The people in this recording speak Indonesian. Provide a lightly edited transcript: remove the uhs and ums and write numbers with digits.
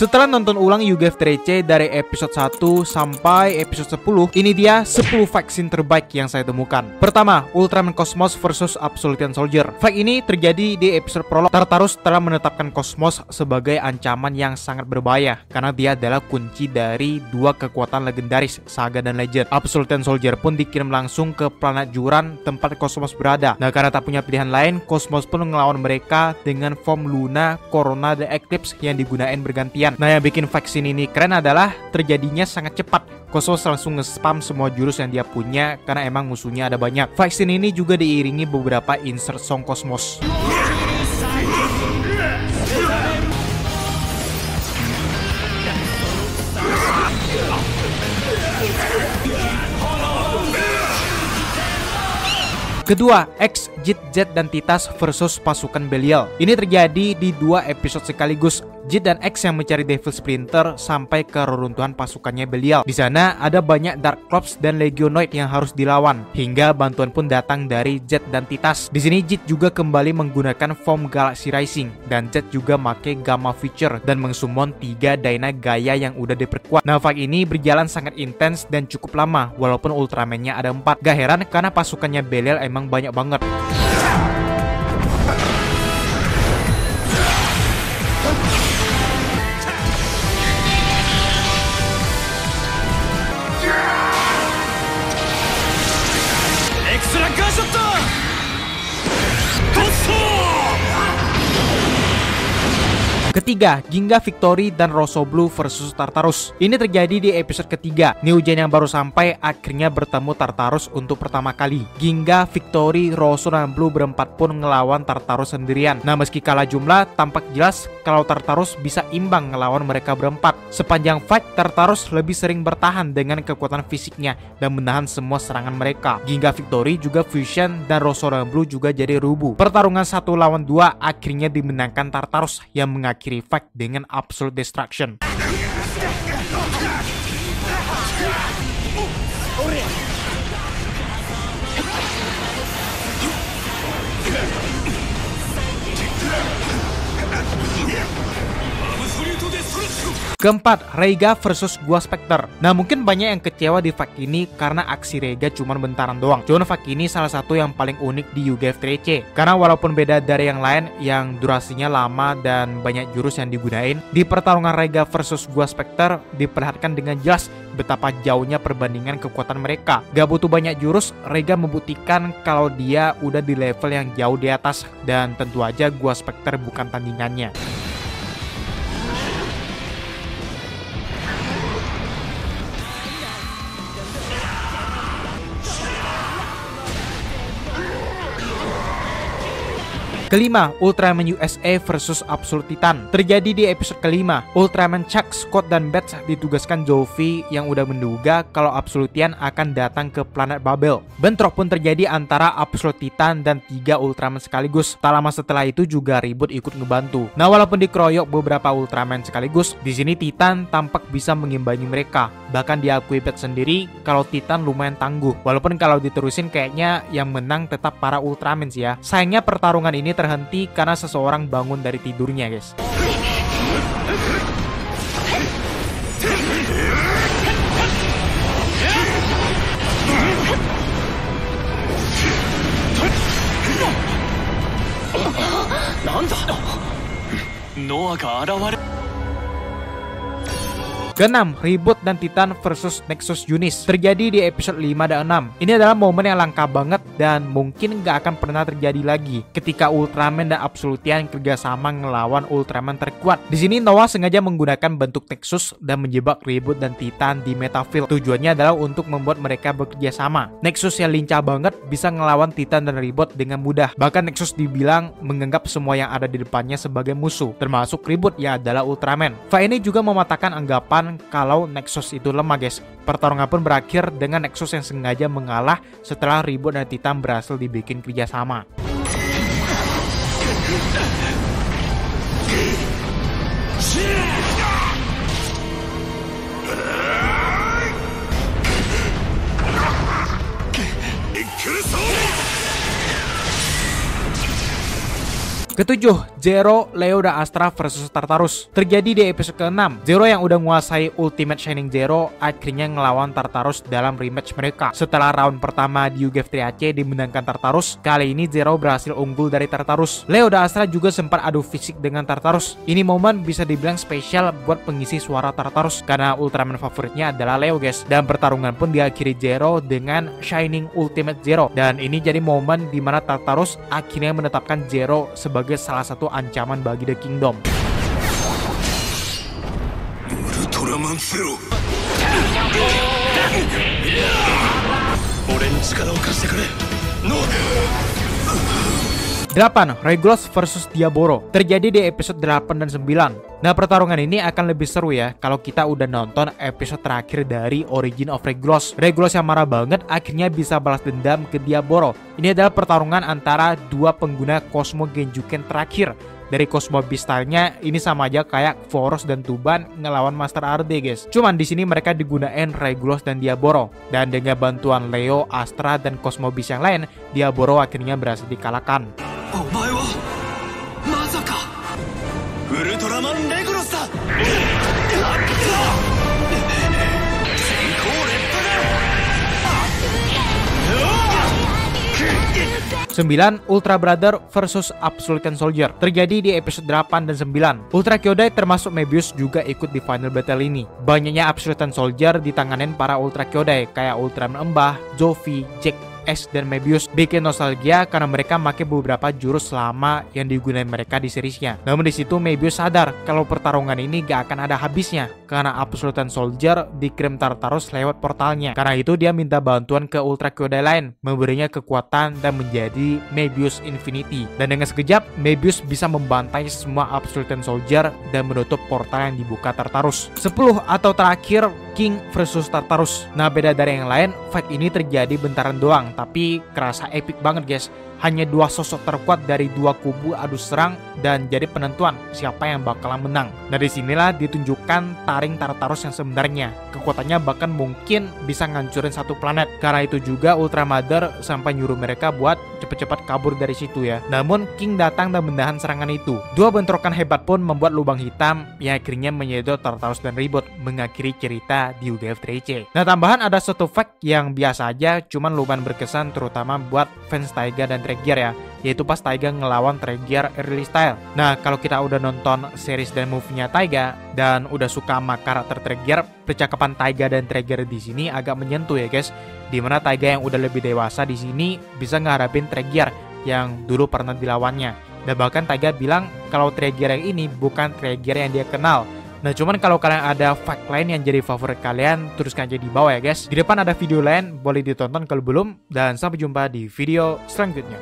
Setelah nonton ulang UGF TRC dari episode 1 sampai episode 10, ini dia 10 fight scene terbaik yang saya temukan. Pertama, Ultraman Cosmos versus Absolutian Soldier. Fight ini terjadi di episode prolog. Tartarus telah menetapkan Cosmos sebagai ancaman yang sangat berbahaya karena dia adalah kunci dari dua kekuatan legendaris Saga dan Legend. Absolutian Soldier pun dikirim langsung ke planet Juran tempat Cosmos berada. Nah, karena tak punya pilihan lain, Cosmos pun melawan mereka dengan form Luna, Corona, dan Eclipse yang digunain bergantian. Nah, yang bikin fight scene ini keren adalah terjadinya sangat cepat. Cosmos langsung nge-spam semua jurus yang dia punya karena emang musuhnya ada banyak. Fight scene ini juga diiringi beberapa insert song Cosmos. Kedua, X, Jit, Z, dan Titas versus pasukan Belial. Ini terjadi di 2 episode sekaligus. Jit dan X yang mencari Devil Splinter sampai ke reruntuhan pasukannya Belial. Di sana ada banyak Dark Corps dan Legionoid yang harus dilawan, hingga bantuan pun datang dari Z dan Titas. Di sini Jit juga kembali menggunakan form Galaxy Rising, dan Z juga make Gamma Feature dan mengsummon 3 Dyna Gaia yang udah diperkuat. Nah, fight ini berjalan sangat intens dan cukup lama, walaupun Ultraman-nya ada 4. Gak heran karena pasukannya Belial emang banyak banget. Ketiga, Ginga Victory dan Rosso Blue versus Tartarus. Ini terjadi di episode ketiga. New Gen yang baru sampai akhirnya bertemu Tartarus untuk pertama kali. Ginga, Victory, Rosso, dan Blue berempat pun ngelawan Tartarus sendirian. Nah, meski kalah jumlah, tampak jelas kalau Tartarus bisa imbang ngelawan mereka berempat. Sepanjang fight, Tartarus lebih sering bertahan dengan kekuatan fisiknya dan menahan semua serangan mereka. Ginga Victory juga fusion dan Rosso dan Blue juga jadi rubuh. Pertarungan 1 lawan 2 akhirnya dimenangkan Tartarus yang mengakhiri fight dengan absolute destruction. Keempat, Reiga versus Gua Spectre. Nah, mungkin banyak yang kecewa di fight ini karena aksi Reiga cuma bentaran doang. Cuman fight ini salah satu yang paling unik di UGF TRC. Karena walaupun beda dari yang lain yang durasinya lama dan banyak jurus yang digunain, di pertarungan Reiga versus Gua Spectre diperlihatkan dengan jelas betapa jauhnya perbandingan kekuatan mereka. Gak butuh banyak jurus, Reiga membuktikan kalau dia udah di level yang jauh di atas, dan tentu aja Gua Spectre bukan tandingannya. Kelima, Ultraman USA versus Absolute Titan. Terjadi di episode kelima. Ultraman Chuck, Scott, dan Bats ditugaskan Jovi yang udah menduga kalau Absolutian akan datang ke planet Babel. Bentrok pun terjadi antara Absolute Titan dan 3 Ultraman sekaligus. Tak lama setelah itu juga Ribut ikut ngebantu. Nah, walaupun dikeroyok beberapa Ultraman sekaligus, di sini Titan tampak bisa mengimbangi mereka. Bahkan diakui Bats sendiri kalau Titan lumayan tangguh. Walaupun kalau diterusin kayaknya yang menang tetap para Ultraman sih ya. Sayangnya pertarungan ini terhenti karena seseorang bangun dari tidurnya, guys. Keenam, Ribut dan Titan versus Nexus Yunis. Terjadi di episode 5 dan 6. Ini adalah momen yang langka banget dan mungkin gak akan pernah terjadi lagi ketika Ultraman dan Absolutian kerjasama ngelawan Ultraman terkuat. Di sini Noah sengaja menggunakan bentuk Nexus dan menjebak Ribut dan Titan di Metafield. Tujuannya adalah untuk membuat mereka bekerja sama. Nexus yang lincah banget bisa ngelawan Titan dan Ribut dengan mudah. Bahkan Nexus dibilang menganggap semua yang ada di depannya sebagai musuh, termasuk Ribut yang adalah Ultraman. Fight ini juga mematahkan anggapan kalau Nexus itu lemah, guys. Pertarungan pun berakhir dengan Nexus yang sengaja mengalah setelah Ribut dan Titan berhasil dibikin kerjasama. Ketujuh, Zero, Leo, dan Astra versus Tartarus. Terjadi di episode ke-6. Zero yang udah menguasai Ultimate Shining Zero akhirnya ngelawan Tartarus dalam rematch mereka. Setelah round pertama di UGF Triace dimenangkan Tartarus, kali ini Zero berhasil unggul dari Tartarus. Leo dan Astra juga sempat adu fisik dengan Tartarus. Ini momen bisa dibilang spesial buat pengisi suara Tartarus karena Ultraman favoritnya adalah Leo guys. Dan pertarungan pun diakhiri Zero dengan Shining Ultimate Zero. Dan ini jadi momen dimana Tartarus akhirnya menetapkan Zero sebagai salah satu ancaman bagi The Kingdom. Ultraman Zero. 8. Regulus versus Diaboro. Terjadi di episode 8 dan 9. Nah, pertarungan ini akan lebih seru ya kalau kita udah nonton episode terakhir dari Origin of Regulus. Regulus yang marah banget akhirnya bisa balas dendam ke Diaboro. Ini adalah pertarungan antara dua pengguna Cosmo Genjuken terakhir. Dari Cosmo Beast style-nya ini sama aja kayak Foros dan Tuban ngelawan Master RD guys. Cuman di sini mereka digunain Regulus dan Diaboro. Dan dengan bantuan Leo, Astra, dan Cosmo Beast yang lain, Diaboro akhirnya berhasil dikalahkan. Ultraman Regulus da. 9. Ultra Brother versus Absolution Soldier. Terjadi di episode 8 dan 9. Ultra Kyodai termasuk Mebius juga ikut di final battle ini. Banyaknya Absolution Soldier ditanganin para Ultra Kyodai kayak Ultraman Embah, Jovi, Jack, Ash, dan Mebius. Bikin nostalgia karena mereka pakai beberapa jurus lama yang digunakan mereka di seriesnya. Namun di situ Mebius sadar kalau pertarungan ini gak akan ada habisnya karena Absolution Soldier dikirim Tartarus lewat portalnya. Karena itu dia minta bantuan ke Ultra Kyodai lain, memberinya kekuatan dan menjadi Mebius Infinity. Dan dengan sekejap Mebius bisa membantai semua Absolution Soldier dan menutup portal yang dibuka Tartarus. 10 atau terakhir, King versus Tartarus. Nah, beda dari yang lain, fight ini terjadi bentaran doang, tapi kerasa epic banget guys. Hanya dua sosok terkuat dari dua kubu adu serang dan jadi penentuan siapa yang bakalan menang. Dari sinilah ditunjukkan taring Tartarus yang sebenarnya. Kekuatannya bahkan mungkin bisa ngancurin satu planet. Karena itu juga Ultra Mother sampai nyuruh mereka buat cepet-cepet kabur dari situ ya. Namun King datang dan menahan serangan itu. Dua bentrokan hebat pun membuat lubang hitam yang akhirnya menyedot Tartarus dan Ribot, mengakhiri cerita di UGF Triace. Nah, tambahan ada satu fact yang biasa aja cuman lumayan berkesan terutama buat fans Taiga dan Tregear ya, yaitu pas Taiga ngelawan Tregear early style. Nah, kalau kita udah nonton series dan movie-nya Taiga dan udah suka sama karakter Tregear, percakapan Taiga dan Tregear di sini agak menyentuh ya guys. Dimana Taiga yang udah lebih dewasa di sini bisa ngarepin Tregear yang dulu pernah dilawannya. Dan bahkan Taiga bilang kalau Tregear yang ini bukan Tregear yang dia kenal. Nah, cuman kalau kalian ada fact lain yang jadi favorit kalian, tuliskan aja di bawah ya guys. Di depan ada video lain, boleh ditonton kalau belum. Dan sampai jumpa di video selanjutnya.